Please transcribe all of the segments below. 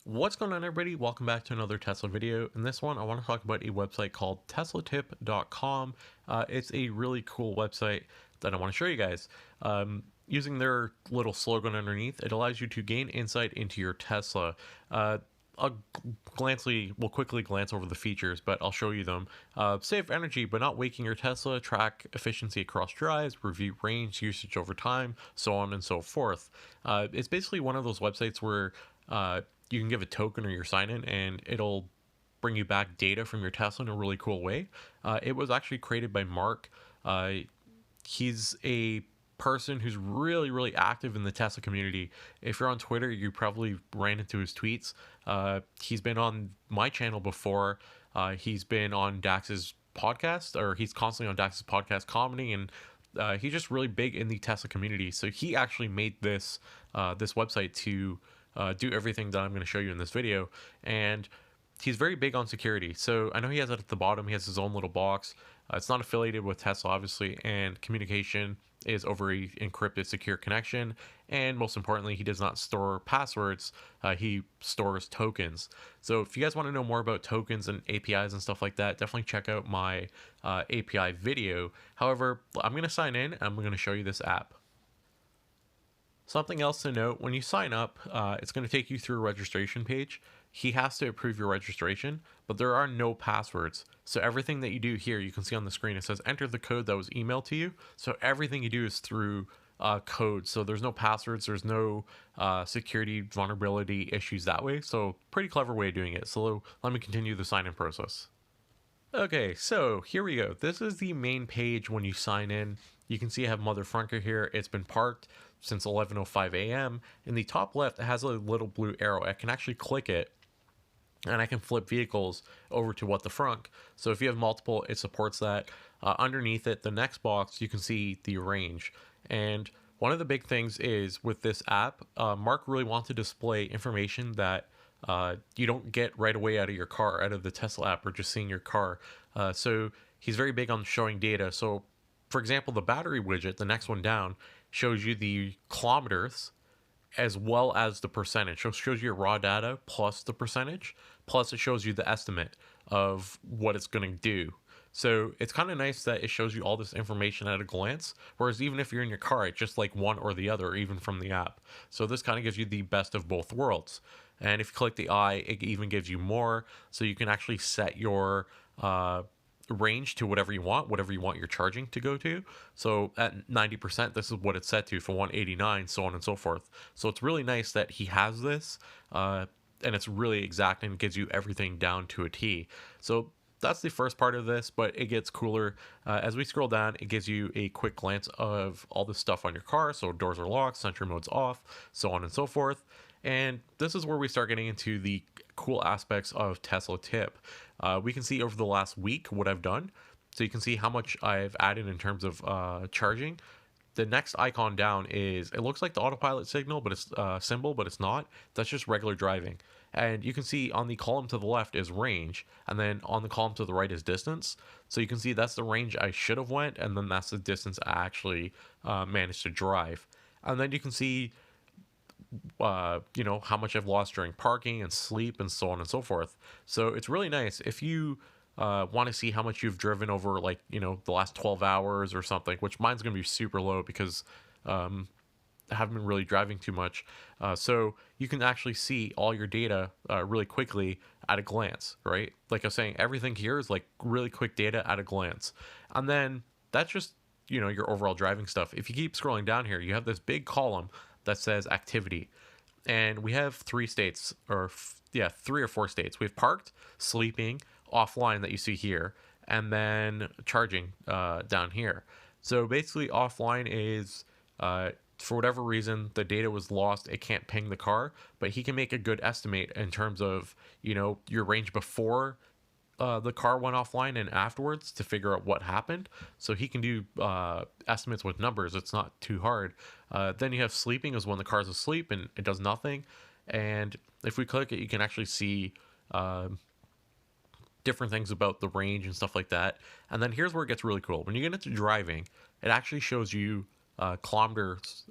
What's going on, everybody? Welcome back to another Tesla video. In this one, I want to talk about a website called TeslaTip.com. It's a really cool website that I want to show you guys. Using their little slogan underneath, it allows you to gain insight into your Tesla. I'll we'll quickly glance over the features, but I'll show you them. Save energy but not waking your Tesla, track efficiency across drives, review range usage over time, so on and so forth. It's basically one of those websites where you can give a token or your sign in and it'll bring you back data from your Tesla in a really cool way. It was actually created by Mark. He's a person who's really active in the Tesla community. If you're on Twitter, you probably ran into his tweets. He's been on my channel before. He's been on Dax's podcast, or he's constantly on Dax's podcast commenting, and he's just really big in the Tesla community. So he actually made this website to do everything that I'm going to show you in this video. And he's very big on security. So I know he has it at the bottom. He has his own little box. It's not affiliated with Tesla, obviously, and communication is over a encrypted secure connection. And most importantly, he does not store passwords. He stores tokens. So if you guys want to know more about tokens and APIs and stuff like that, definitely check out my API video. However, I'm going to sign in and I'm going to show you this app. Something else to note, when you sign up, it's going to take you through a registration page. He has to approve your registration, but there are no passwords. So everything that you do here, you can see on the screen, it says enter the code that was emailed to you. So everything you do is through code. So there's no passwords, there's no security vulnerability issues that way. So pretty clever way of doing it. So let me continue the sign-in process. Okay, so here we go. This is the main page when you sign in. You can see I have Mother Frunker here. It's been parked since 11:05 a.m. In the top left, it has a little blue arrow. I can actually click it and I can flip vehicles over to what the frunk. So if you have multiple, it supports that. Underneath it, the next box, you can see the range. And one of the big things is with this app, Mark really wants to display information that you don't get right away out of your car, out of the Tesla app, or just seeing your car. So he's very big on showing data. So for example, the battery widget, the next one down, shows you the kilometers as well as the percentage. So it shows you your raw data plus the percentage, plus it shows you the estimate of what it's going to do. So it's kind of nice that it shows you all this information at a glance, whereas even if you're in your car, it's just like one or the other, even from the app. So this kind of gives you the best of both worlds. And if you click the eye, it even gives you more, so you can actually set your range to whatever you want your charging to go to. So at 90%, this is what it's set to. For 189, so on and so forth. So it's really nice that he has this, and it's really exact and gives you everything down to a T. So that's the first part of this, but it gets cooler. As we scroll down, it gives you a quick glance of all the stuff on your car. So doors are locked, sentry mode's off, so on and so forth. And this is where we start getting into the cool aspects of TeslaTip. We can see over the last week what I've done. So you can see how much I've added in terms of charging. The next icon down is, it looks like the autopilot signal, but it's symbol, but it's not. That's just regular driving. And you can see on the column to the left is range, and then on the column to the right is distance. So you can see that's the range I should have went, and then that's the distance I actually managed to drive. And then you can see how much I've lost during parking and sleep and so on and so forth. So it's really nice if you want to see how much you've driven over, like, the last 12 hours or something, which mine's going to be super low because I haven't been really driving too much. So you can actually see all your data really quickly at a glance, right? Like I was saying, everything here is like really quick data at a glance. And then that's just, your overall driving stuff. If you keep scrolling down here, you have this big column that says activity. And we have three states, or 3 or 4 states. We have parked, sleeping, offline that you see here, and then charging down here. So basically offline is, for whatever reason, the data was lost. It can't ping the car, but he can make a good estimate in terms of, your range before the car went offline and afterwards to figure out what happened. So he can do estimates with numbers. It's not too hard. Then you have sleeping is when the car's asleep and it does nothing. And if we click it, you can actually see different things about the range and stuff like that. And then here's where it gets really cool. When you get into driving, it actually shows you kilometers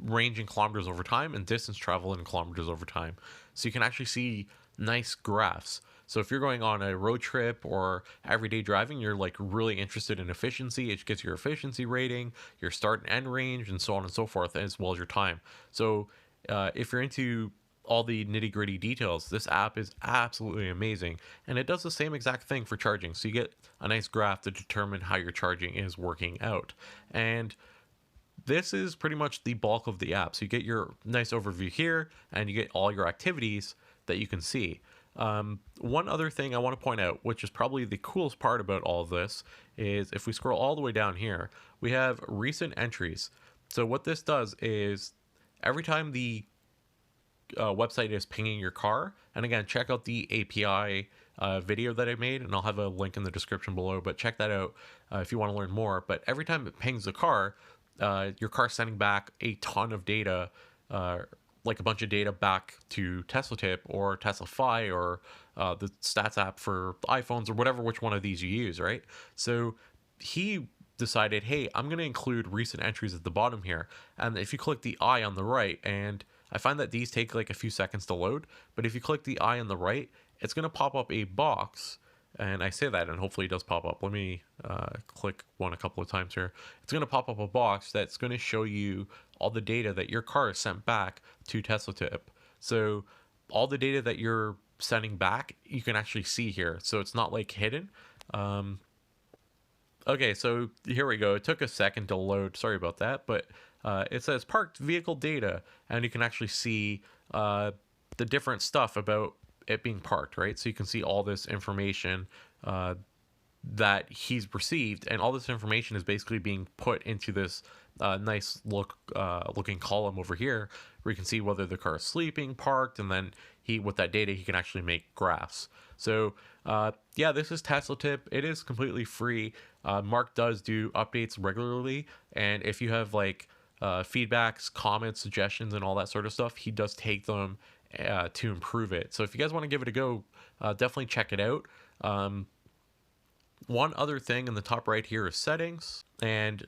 range in kilometers over time and distance travel in kilometers over time. So you can actually see nice graphs. So if you're going on a road trip or everyday driving, you're like really interested in efficiency. It gets your efficiency rating, your start and end range, and so on and so forth, as well as your time. So if you're into all the nitty gritty details, this app is absolutely amazing. And it does the same exact thing for charging. So you get a nice graph to determine how your charging is working out. And this is pretty much the bulk of the app. So you get your nice overview here, and you get all your activities that you can see. One other thing I want to point out, which is probably the coolest part about all of this, is if we scroll all the way down here, we have recent entries. So what this does is every time the website is pinging your car, and again, check out the API video that I made, and I'll have a link in the description below, but check that out if you want to learn more. But every time it pings the car, your car's sending back a ton of data, like a bunch of data back to TeslaTip or TeslaFi or the stats app for iPhones or whatever, which one of these you use, right? So he decided, hey, I'm going to include recent entries at the bottom here. And if you click the eye on the right, and I find that these take like a few seconds to load, but if you click the eye on the right, it's going to pop up a box. And I say that, and hopefully it does pop up. Let me click one a couple of times here. It's going to pop up a box that's going to show you all the data that your car has sent back to TeslaTip. So all the data that you're sending back, you can actually see here. So it's not like hidden. Okay, so here we go. It took a second to load. Sorry about that. But it says parked vehicle data, and you can actually see the different stuff about it being parked, right? So you can see all this information that he's received, and all this information is basically being put into this nice looking column over here, where you can see whether the car is sleeping, parked, and then with that data he can actually make graphs. So yeah, this is TeslaTip. It is completely free. Mark does do updates regularly, and if you have like feedbacks, comments, suggestions, and all that sort of stuff, he does take them to improve it. So if you guys want to give it a go, definitely check it out. One other thing in the top right here is settings, and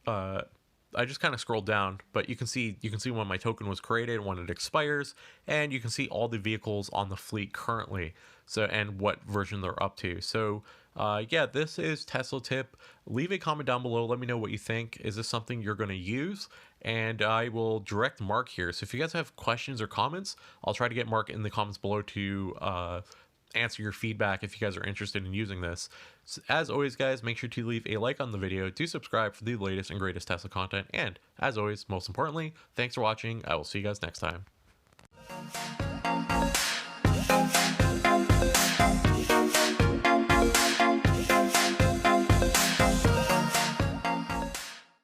I just kind of scrolled down, but you can see when my token was created, when it expires, and you can see all the vehicles on the fleet currently, so and what version they're up to. So yeah, this is TeslaTip. Leave a comment down below. Let me know what you think. Is this something you're going to use? And I will direct Mark here. So if you guys have questions or comments, I'll try to get Mark in the comments below to answer your feedback if you guys are interested in using this. So as always, guys, make sure to leave a like on the video, do subscribe for the latest and greatest Tesla content, and as always, most importantly, thanks for watching. I will see you guys next time.